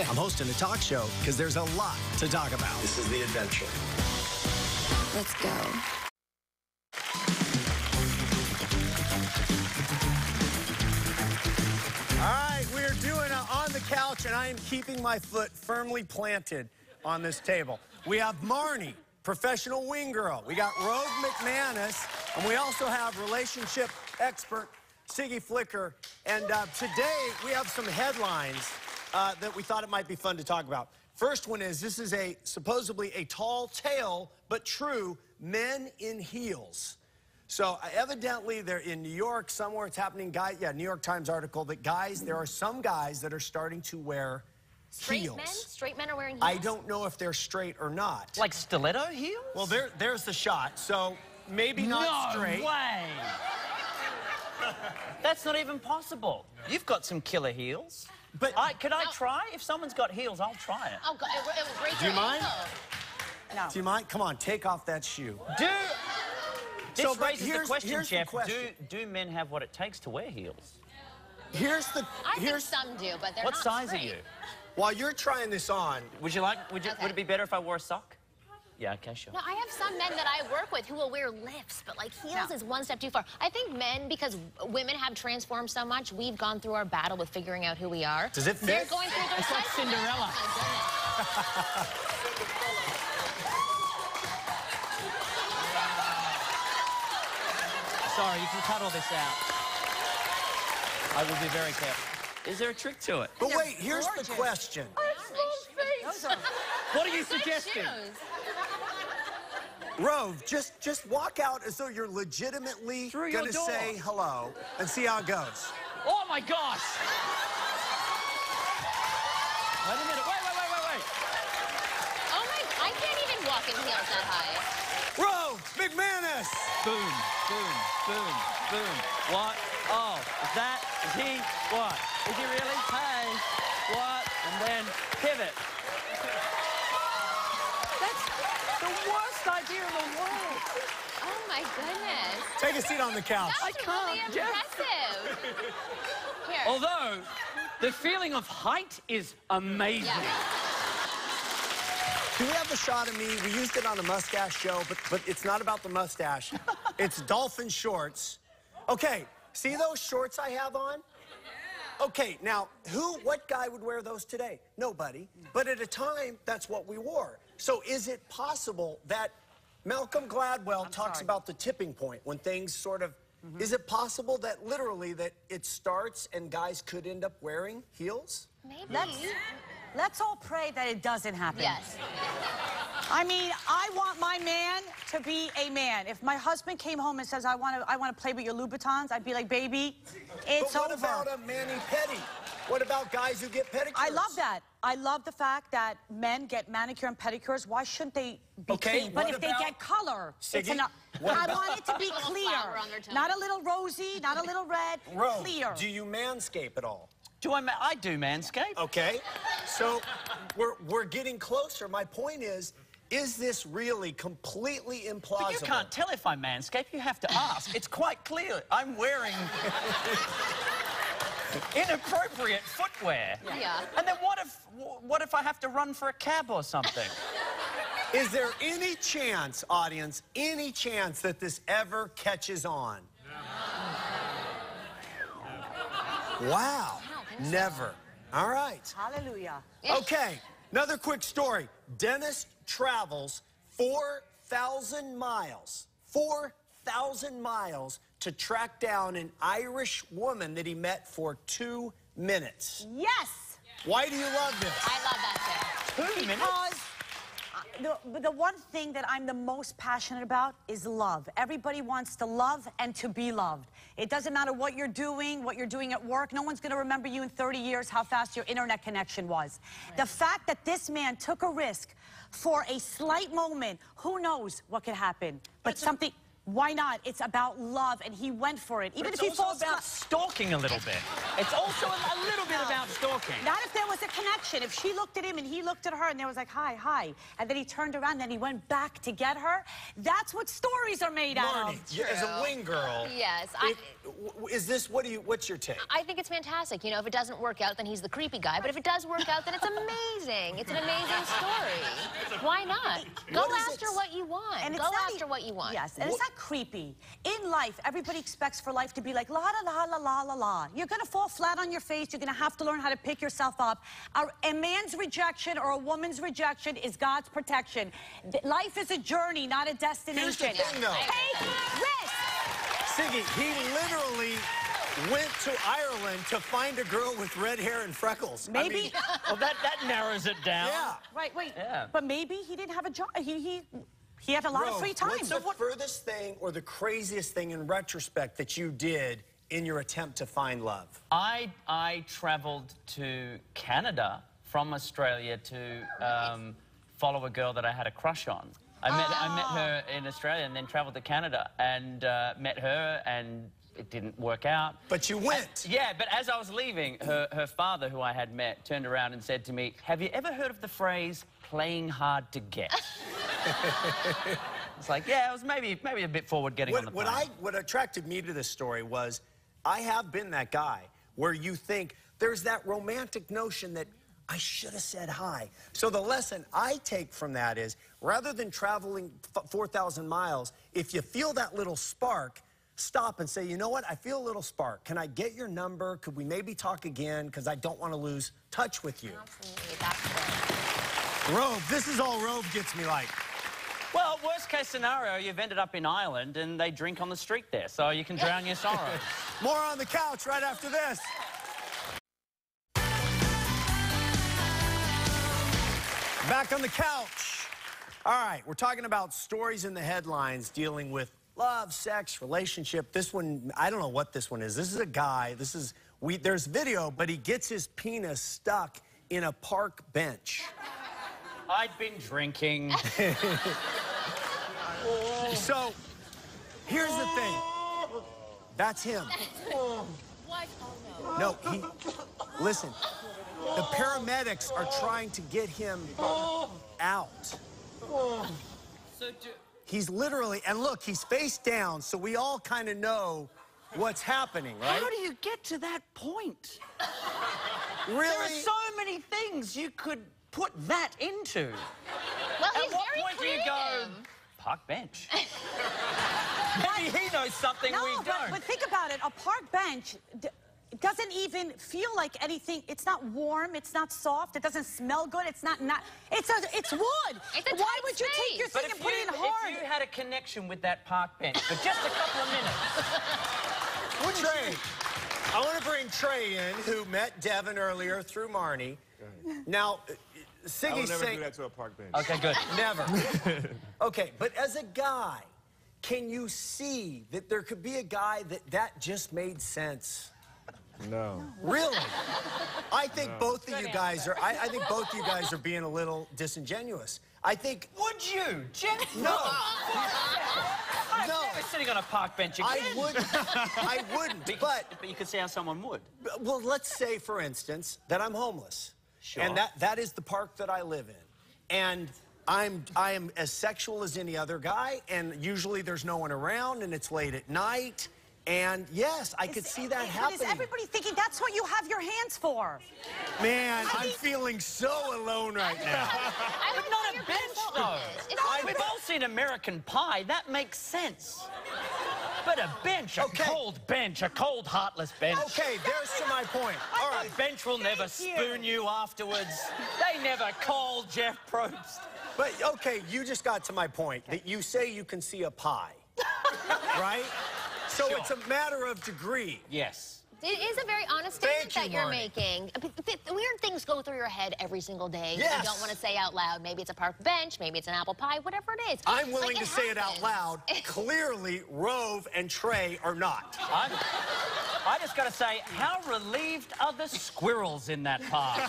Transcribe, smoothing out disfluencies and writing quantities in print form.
I'm hosting a talk show because there's a lot to talk about. This is The Adventure. Let's go. All right, we're doing On the Couch, and I am keeping my foot firmly planted on this table. We have Marnie, professional wing girl. We got Rose McManus, and we also have relationship expert Siggy Flicker. And today we have some headlines that we thought it might be fun to talk about. First one is, this is supposedly a tall tale, but true, men in heels. So evidently they're in New York, somewhere it's happening. New York Times article that there are some guys that are starting to wear heels. Straight men are wearing heels? I don't know if they're straight or not. Like stiletto heels? Well, there's the shot. So maybe not straight. No way. That's not even possible. You've got some killer heels. But could I try? If someone's got heels, I'll try it. Oh, God, it will break Do you mind? No. Do you mind? Come on, take off that shoe. This raises the question, here's Chef. the question. Do men have what it takes to wear heels? I think some do, but they're not What size straight. are you? While you're trying this on, Would it be better if I wore a sock? Yeah, okay, sure. No, I have some men that I work with who will wear lifts, but like heels is one step too far. I think men, because women have transformed so much, we've gone through our battle with figuring out who we are. Does it fit? They're going through their It's like cycle. Cinderella. Oh, Sorry, you can cut all this out. I will be very careful. Is there a trick to it? but wait, here's the question. What are you suggesting? Rove, just walk out as though you're legitimately Through your gonna door. say hello and see how it goes. Oh my gosh! Wait a minute, wait. Oh my, I can't even walk in heels that high. Rove McManus! Boom, boom, boom, boom. What? Oh, is he? What? Is he really? Hey, what? And then pivot. That's the worst idea in the world. Oh my goodness. Take a seat on the couch. That's really impressive. Here. Although, the feeling of height is amazing. Yeah. Do we have the shot of me? We used it on a mustache show, but it's not about the mustache. It's dolphin shorts. Okay, see those shorts I have on? Okay, now, what guy would wear those today? Nobody. But at a time, that's what we wore. So is it possible that Malcolm Gladwell talks about the tipping point when things sort of... Is it possible that literally that it starts and guys could end up wearing heels? Maybe. Let's all pray that it doesn't happen. Yes. I mean, I want my man to be a man. If my husband came home and says, I want to play with your Louboutins, I'd be like, baby, it's But what over. about a mani-pedi? What about guys who get pedicures? I love that. I love the fact that men get manicure and pedicures. Why shouldn't they be clean? But if they get color, it's enough. I want it to be clear. Not a little rosy, not a little red, Rose, clear. do you manscape at all? I do manscape. Okay, so we're getting closer. My point is this really completely implausible? But you can't tell if I manscape. You have to ask. It's quite clear. I'm wearing inappropriate footwear. Yeah. And then what if I have to run for a cab or something? Is there any chance, audience, any chance that this ever catches on? No. Wow. Never. All right. Hallelujah. Okay, another quick story. Dentist travels 4,000 miles. 4,000 miles to track down an Irish woman that he met for 2 minutes. Yes. Why do you love this? I love that too. 2 minutes? Because the one thing that I'm the most passionate about is love. Everybody wants to love and to be loved. It doesn't matter what you're doing at work. No one's going to remember you in 30 years how fast your internet connection was. Right. The fact that this man took a risk for a slight moment, who knows what could happen. But something... Why not? It's about love, and he went for it. Even It's if he also falls about stalking a little bit. It's also a little bit about stalking. Not if there was a connection. If she looked at him and he looked at her and there was like, hi, hi. And then he turned around and then he went back to get her. That's what stories are made out Marnie, of. you- as a wing girl, Yes. is this, what's your take? I think it's fantastic. You know, if it doesn't work out, then he's the creepy guy. But if it does work out, then it's amazing. It's an amazing story. Why not? Go after what you want. And Go it's not after what you want. Yes, and it's not creepy. In life, everybody expects for life to be like la la la la la la la. You're gonna fall flat on your face. You're gonna have to learn how to pick yourself up. A man's rejection or a woman's rejection is God's protection. Life is a journey, not a destination. Here's the thing, though. Take risks. Siggy, he literally went to Ireland to find a girl with red hair and freckles. Maybe. I mean, Well, that narrows it down. yeah. Right, wait. Yeah. But maybe he didn't have a job. He had a lot of free time. What's the furthest thing or the craziest thing in retrospect that you did in your attempt to find love? I traveled to Canada from Australia to follow a girl that I had a crush on. I met her in Australia and then traveled to Canada and met her, and it didn't work out. But you went. Yeah, but as I was leaving, her father, who I had met, turned around and said to me, "Have you ever heard of the phrase playing hard to get?" It's like, yeah, it was maybe a bit forward getting on the plane. What attracted me to this story was I have been that guy where you think there's that romantic notion that I should have said hi. So the lesson I take from that is rather than traveling 4,000 miles, if you feel that little spark, stop and say, you know what, I feel a little spark. Can I get your number? Could we maybe talk again? Because I don't want to lose touch with you. Absolutely. That's it. Rove, this is all Rove gets me like. Well, worst case scenario, you've ended up in Ireland and they drink on the street there, so you can drown your sorrows. More on the couch right after this. Back on the couch. All right, we're talking about stories in the headlines dealing with love, sex, relationship. This one, I don't know what this one is. This is a guy, there's video, but he gets his penis stuck in a park bench. I'd been drinking. So, here's the thing. That's him. What? Oh, No, listen, the paramedics are trying to get him out. He's literally, and look, he's face down, so we all kind of know what's happening, right? How do you get to that point? Really? There are so many things you could put that into. Well, At he's what very point do you go, creative. park bench? Maybe he knows something we don't. But think about it. A park bench doesn't even feel like anything. It's not warm. It's not soft. It doesn't smell good. It's not. It's wood. It's a Why tight would you take your space. thing and put it in hard? If you had a connection with that park bench for just a couple of minutes, Trey, I want to bring Trey in, who met Devin earlier through Marnie. Now, I Siggy's would never saying... do that to a park bench. okay, good. Never. Okay, but as a guy, can you see that there could be a guy that just made sense? No. Really? I think both of you guys are. I think both of you guys are being a little disingenuous. I think. Would you, Jeff? No. I'm No. never sitting on a park bench again. I wouldn't. But you could see how someone would. well, let's say, for instance, that I'm homeless, Sure. and that is the park that I live in, and I am as sexual as any other guy, and usually there's no one around, and it's late at night. And yes, I could see that But happening. is everybody thinking that's what you have your hands for? Man, I'm feeling so alone right now. I But don't not know a your bench, pencil though. is. It's We've all seen American Pie. That makes sense. But a bench, a Okay. cold bench, a cold, heartless bench. Okay, there's to my point. All right. A bench will never spoon you afterwards. They never call Jeff Probst. But, okay, you just got to my point that you say you can see a pie, right? So Sure. it's a matter of degree. Yes. It is a very honest Thank statement you, that you're Marnie. making. Weird things go through your head every single day that Yes. you don't want to say out loud. Maybe it's a park bench, maybe it's an apple pie, whatever it is. I'm willing Like, to say it out happens. loud. Clearly, Rove and Trey are not. I just got to say, how relieved are the squirrels in that park?